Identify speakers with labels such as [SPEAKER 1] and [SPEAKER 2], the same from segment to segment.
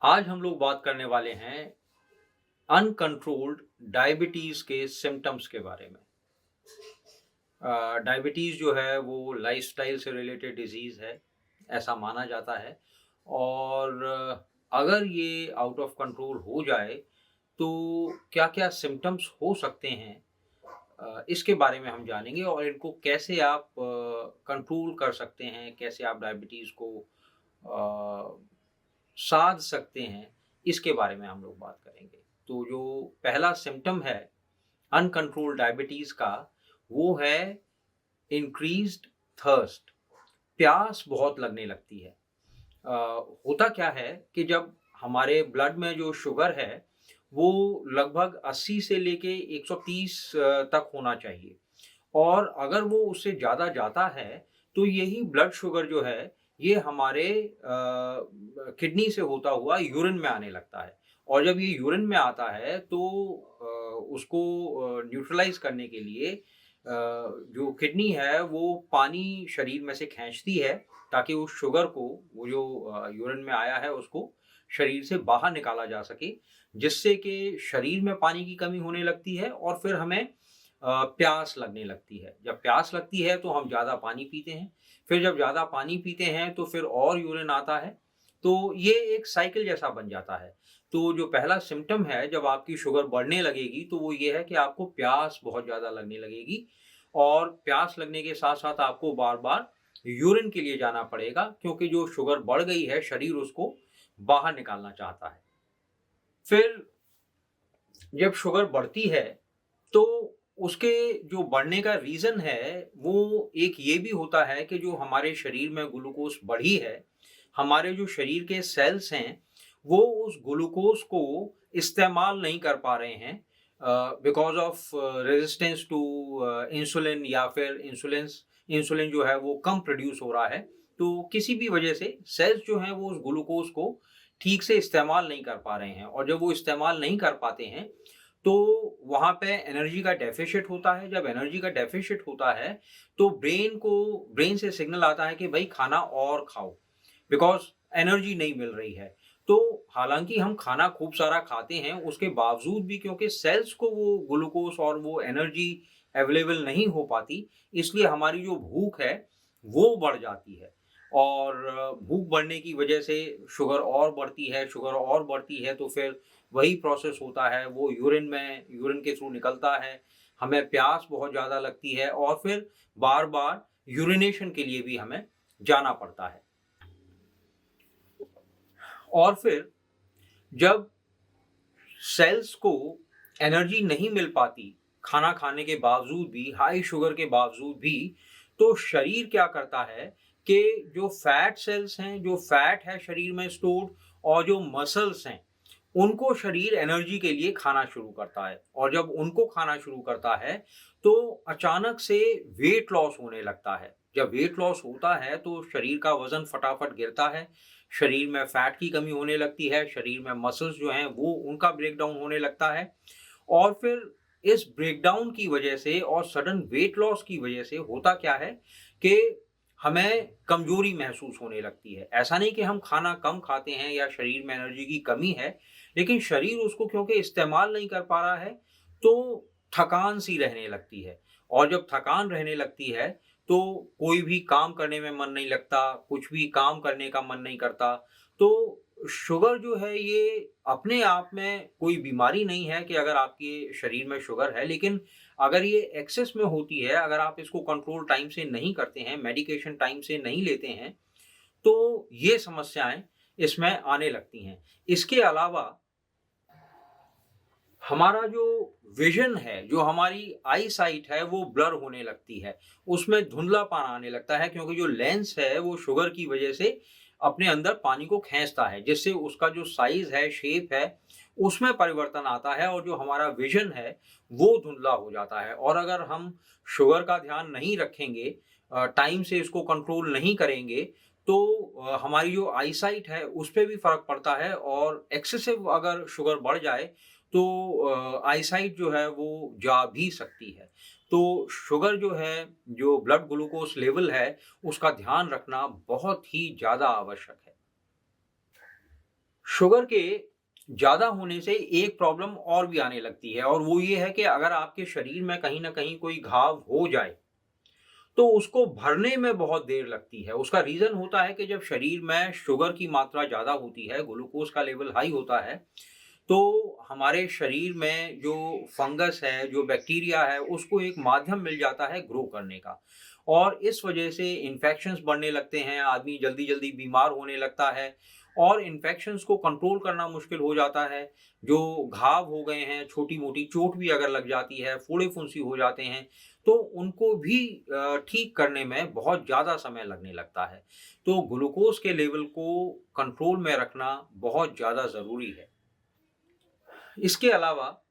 [SPEAKER 1] आज हम लोग बात करने वाले हैं अनकंट्रोल्ड डायबिटीज के सिम्टम्स के बारे में। डायबिटीज जो है वो लाइफस्टाइल से रिलेटेड डिजीज है, ऐसा माना जाता है। और अगर ये आउट ऑफ कंट्रोल हो जाए तो क्या-क्या सिम्टम्स हो सकते हैं, इसके बारे में हम जानेंगे और इनको कैसे आप कंट्रोल कर सकते हैं, कैसे आप डायबिटीज को अ, साध सकते हैं, इसके बारे में हम लोग बात करेंगे। तो जो पहला सिम्पटम है अनकंट्रोल्ड डायबिटीज़ का, वो है इंक्रीज़्ड थर्स्ट। प्यास बहुत लगने लगती है। होता क्या है कि जब हमारे ब्लड में जो शुगर है, वो लगभग 80 से लेके 130 तक होना चाहिए। और अगर वो उससे ज़्यादा जाता है, तो यही ब्लड शुगर जो है, ये हमारे किडनी से होता हुआ यूरिन में आने लगता है। और जब ये यूरिन में आता है, तो उसको न्यूट्रलाइज़ करने के लिए जो किडनी है, वो पानी शरीर में से खींचती है, ताकि उस शुगर को, वो जो यूरिन में आया है, उसको शरीर से बाहर निकाला जा सके, जिससे कि शरीर में पानी की कमी होने लगती है और फिर हमें प्यास लगने लगती है। जब प्यास लगती है तो हम ज़्यादा पानी पीते हैं, फिर जब ज़्यादा पानी पीते हैं तो फिर और यूरिन आता है, तो ये एक साइकिल जैसा बन जाता है। तो जो पहला सिम्पटम है जब आपकी शुगर बढ़ने लगेगी, तो वो ये है कि आपको प्यास बहुत ज़्यादा लगने लगेगी और प्यास लगने के साथ-साथ आपको बार-बार यूरिन के लिए जाना पड़ेगा, क्योंकि जो शुगर बढ़ गई है, शरीर उसको बाहर निकालना चाहता है। फिर जब शुगर बढ़ती है, तो उसके जो बढ़ने का रीज़न है, वो एक ये भी होता है कि जो हमारे शरीर में ग्लूकोज़ बढ़ी है, हमारे जो शरीर के सेल्स हैं, वो उस ग्लूकोज़ को इस्तेमाल नहीं कर पा रहे हैं, because of resistance to insulin, या फिर इंसुलिन जो है वो कम प्रोड्यूस हो रहा है। तो किसी भी वजह से सेल्स जो हैं वो उस ग्लूकोज़ को ठीक से इस्तेमाल नहीं कर पा रहे हैं, और जब वो इस्तेमाल नहीं कर पाते हैं, तो वहाँ पे एनर्जी का डेफ़िशिट होता है। जब एनर्जी का डेफ़िशिट होता है, तो ब्रेन से सिग्नल आता है कि भई खाना और खाओ, बिकॉज़ एनर्जी नहीं मिल रही है। तो हालाँकि हम खाना खूब सारा खाते हैं, उसके बावजूद भी क्योंकि सेल्स को वो ग्लूकोज़ और वो एनर्जी अवेलेबल नहीं हो पाती, इसलिए हमारी जो भूख है, वो बढ़ जाती है। और भूख बढ़ने की वजह से शुगर और बढ़ती है, शुगर और बढ़ती है, तो फिर वही प्रोसेस होता है, वो यूरिन के थ्रू निकलता है, हमें प्यास बहुत ज़्यादा लगती है और फिर बार-बार यूरिनेशन के लिए भी हमें जाना पड़ता है। और फिर जब सेल्स को एनर्जी नहीं मिल पाती, खाना खाने के बावजूद भी, हाई शुगर के बावजूद भी, तो शरीर क्या करता है कि जो फैट सेल्स हैं, जो फैट है शरीर में स्टोर्ड, और जो मसल्स हैं, उनको शरीर एनर्जी के लिए खाना शुरू करता है। और जब उनको खाना शुरू करता है, तो अचानक से वेट लॉस होने लगता है। जब वेट लॉस होता है, तो शरीर का वज़न फटाफट गिरता है, शरीर में फैट की कमी होने लगती है, शरीर में मसल्स जो हैं वो उनका ब्रेकडाउन होने लगता है। और फिर इस ब्रेकडाउन की वजह से और सडन वेट लॉस की वजह से होता क्या है कि हमें कमज़ोरी महसूस होने लगती है। ऐसा नहीं कि हम खाना कम खाते हैं या शरीर में एनर्जी की कमी है, लेकिन शरीर उसको क्योंकि इस्तेमाल नहीं कर पा रहा है, तो थकान-सी रहने लगती है। और जब थकान रहने लगती है, तो कोई भी काम करने में मन नहीं लगता, कुछ भी काम करने का मन नहीं करता। तो शुगर जो है, ये अपने आप में कोई बीमारी नहीं है कि अगर आपके शरीर में शुगर है, लेकिन अगर ये एक्सेस में होती है, अगर आप इसको कंट्रोल टाइम से नहीं करते हैं, मेडिकेशन टाइम से नहीं लेते हैं, तो ये समस्याएँ इसमें आने लगती हैं। इसके अलावा हमारा जो विज़न है, जो हमारी आई साइट है, वो ब्लर होने लगती है। उसमें धुंधलापन आने लगता है, क्योंकि जो लेंस है, वो शुगर की वज़ह से अपने अंदर पानी को खींचता है, जिससे उसका जो साइज़ है, शेप है, उसमें परिवर्तन आता है और जो हमारा विज़न है, वो धुंधला हो जाता है। और अगर हम शुगर का ध्यान नहीं रखेंगे, टाइम से इसको कंट्रोल नहीं करेंगे, तो हमारी जो आई साइट है, उसपे भी फ़र्क पड़ता है। और एक्सेसिव अगर शुगर बढ़ जाए, तो आईसाइट जो है वो जा भी सकती है। तो शुगर जो है, जो ब्लड ग्लूकोज़ लेवल है, उसका ध्यान रखना बहुत ही ज़्यादा आवश्यक है। शुगर के ज़्यादा होने से एक प्रॉब्लम और भी आने लगती है और वो ये है कि अगर आपके शरीर में कहीं न कहीं कोई घाव हो जाए, तो उसको भरने में बहुत देर लगती है। उसका रीज़न होता है कि जब शरीर में शुगर की मात्रा ज़्यादा होती है, ग्लूकोज़ का लेवल हाई होता है, तो हमारे शरीर में जो फंगस है, जो बैक्टीरिया है, उसको एक माध्यम मिल जाता है ग्रो करने का और इस वजह से इन्फेक्शंस बढ़ने लगते हैं, आदमी जल्दी-जल्दी बीमार होने लगता है और इन्फेक्शंस को कंट्रोल करना मुश्किल हो जाता है। जो घाव हो गए हैं, छोटी-मोटी चोट भी अगर लग जाती है, फोड़े-फुंसी हो जाते हैं, तो उनको भी ठीक करने में बहुत ज़्यादा समय लगने लगता है। तो ग्लूकोज़ के लेवल को कंट्रोल में रखना बहुत ज़्यादा ज़रूरी है। इसके अलावा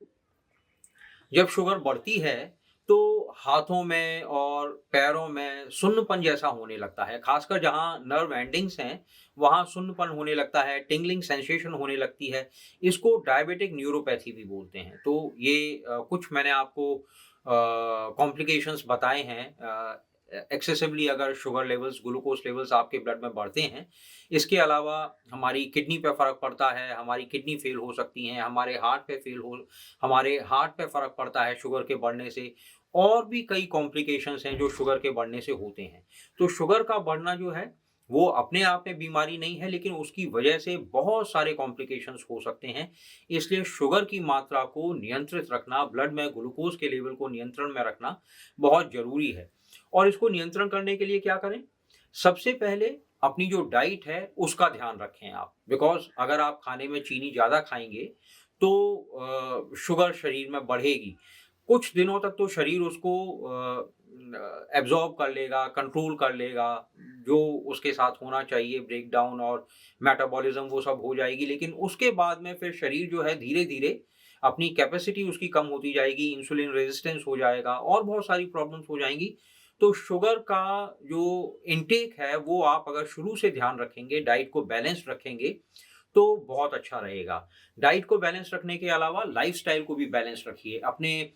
[SPEAKER 1] जब शुगर बढ़ती है, तो हाथों में और पैरों में सुन्नपन जैसा होने लगता है। ख़ासकर जहाँ नर्व एंडिंग्स हैं, वहाँ सुन्नपन होने लगता है, टिंगलिंग सेंसेशन होने लगती है। इसको डायबिटिक न्यूरोपैथी भी बोलते हैं। तो ये कुछ मैंने आपको कॉम्प्लिकेशंस बताए हैं एक्सेसिवली अगर शुगर लेवल्स, ग्लूकोज़ लेवल्स आपके ब्लड में बढ़ते हैं। इसके अलावा हमारी किडनी पे फ़र्क पड़ता है, हमारी किडनी फ़ेल हो सकती हैं, हमारे हार्ट पे फ़र्क पड़ता है शुगर के बढ़ने से और भी कई कॉम्प्लिकेशंस हैं जो शुगर के बढ़ने से होते हैं। तो शुगर का बढ़ना जो है, वो अपने आप में बीमारी नहीं है लेकिन उसकी वजह से बहुत सारे कॉम्प्लिकेशंस हो सकते हैं। इसलिए शुगर की मात्रा को नियंत्रित रखना, ब्लड में ग्लूकोज़ के लेवल को नियंत्रण में रखना बहुत ज़रूरी है। और इसको नियंत्रण करने के लिए क्या करें? सबसे पहले अपनी जो डाइट है उसका ध्यान रखें आप। बिकॉज़ अगर आप खाने में चीनी ज़्यादा खाएँगे तो शुगर शरीर में बढ़ेगी। कुछ दिनों तक तो शरीर उसको एब्ज़ॉर्ब कर लेगा, कंट्रोल कर लेगा, जो उसके साथ होना चाहिए ब्रेकडाउन और मेटाबॉलिज़्म वो सब हो जाएगी। लेकिन उसके बाद में फिर शरीर जो है धीरे-धीरे अपनी कैपेसिटी उसकी कम होती जाएगी, इंसुलिन रेज़िस्टेंस हो जाएगा और बहुत सारी प्रॉब्लम्स हो जाएँगी। तो शुगर का जो इनटेक है वो आप अगर शुरू से ध्यान रखेंगे, डाइट को बैलेंस्ड रखेंगे, तो बहुत अच्छा रहेगा। डाइट को बैलेंस रखने के अलावा लाइफ़स्टाइल को भी बैलेंस रखिए। अपनी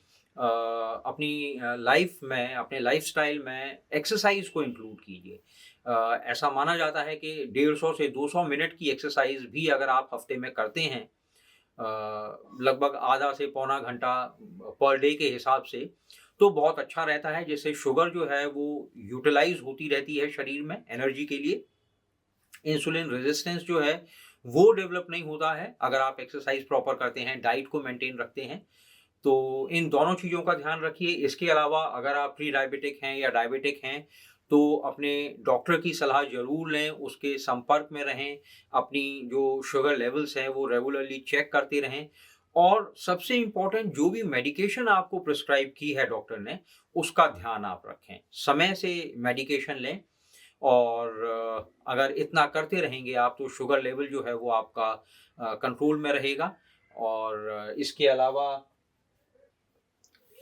[SPEAKER 1] लाइफ़ में, अपने लाइफ़स्टाइल में एक्सरसाइज़ को इंक्लूड कीजिए। ऐसा माना जाता है कि 150 से 200 मिनट की एक्सरसाइज़ भी अगर आप हफ़्ते में करते हैं अ, लगभग आधा से पौना घंटा पर डे के हिसाब से, तो बहुत अच्छा रहता है, जिससे शुगर जो है वो यूटिलाइज़ होती रहती है शरीर में एनर्जी के लिए। इंसुलिन रेजिस्टेंस जो है, वो डेवलप नहीं होता है, अगर आप एक्सरसाइज़ प्रॉपर करते हैं, डाइट को मेंटेन रखते हैं। तो इन दोनों चीज़ों का ध्यान रखिए। इसके अलावा अगर आप प्री डायबिटिक हैं या डायबिटिक हैं, तो अपने डॉक्टर की सलाह ज़रूर लें, उसके संपर्क में रहें, अपनी जो शुगर लेवल्स हैं, वो रेगुलरली चेक करते रहें और सबसे इम्पोर्टेंट जो भी मेडिकेशन आपको प्रिस्क्राइब की है डॉक्टर ने, उसका ध्यान आप रखें। समय से मेडिकेशन लें और अगर इतना करते रहेंगे आप, तो शुगर लेवल जो है वो आपका कंट्रोल में रहेगा और इसके अलावा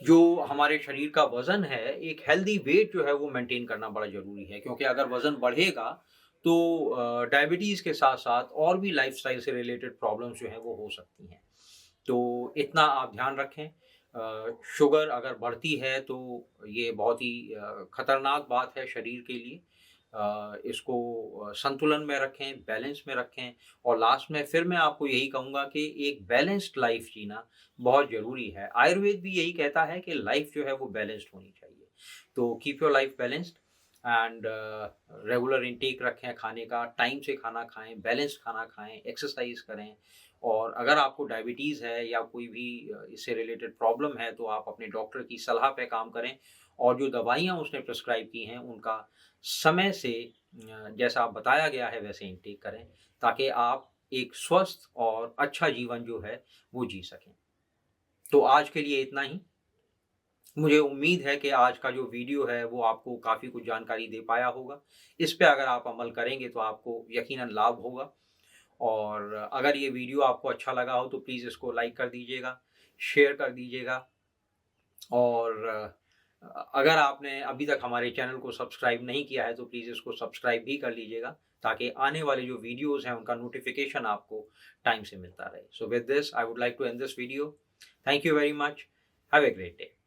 [SPEAKER 1] जो हमारे शरीर का वज़न है, एक हेल्दी वेट जो है वो मेंटेन करना बड़ा ज़रूरी है क्योंकि अगर वज़न बढ़ेगा तो डायबिटीज़ के साथ-साथ और भी लाइफ़स्टाइल से रिलेटेड प्रॉब्लम्स जो हैं वो हो सकती हैं। तो इतना आप ध्यान रखें। शुगर अगर बढ़ती है तो ये बहुत ही खतरनाक बात है शरीर के लिए। इसको संतुलन में रखें, बैलेंस में रखें और लास्ट में फिर मैं आपको यही कहूँगा कि एक बैलेंस्ड लाइफ़ जीना बहुत ज़रूरी है। आयुर्वेद भी यही कहता है कि लाइफ़ जो है वो बैलेंस्ड होनी चाहिए। तो keep your life balanced and regular intake रखें खाने का, टाइम से खाना खाएँ, बैलेंस्ड खाना खाएँ, एक्सरसाइज़ करें और अगर आपको डायबिटीज़ है या कोई भी इससे रिलेटेड प्रॉब्लम है, तो आप अपने डॉक्टर की सलाह पे काम करें और जो दवाइयाँ उसने प्रिस्क्राइब की हैं, उनका समय से जैसा बताया गया है वैसे इंटेक करें, ताकि आप एक स्वस्थ और अच्छा जीवन जो है, वो जी सकें। तो आज के लिए इतना ही। मुझे उम्मीद है कि आज का जो वीडियो है वो आपको काफ़ी कुछ जानकारी दे पाया होगा। इस पे अगर आप अमल करेंगे तो आपको यकीनन लाभ होगा और अगर ये वीडियो आपको अच्छा लगा हो तो प्लीज़ इसको लाइक कर दीजिएगा, शेयर कर दीजिएगा और अगर आपने अभी तक हमारे चैनल को सब्सक्राइब नहीं किया है तो प्लीज़ इसको सब्सक्राइब भी कर लीजिएगा ताकि आने वाले जो वीडियोज़ हैं उनका नोटिफ़िकेशन आपको टाइम से मिलता रहे। So with this I would like to end this video. Thank you very much. Have a great day.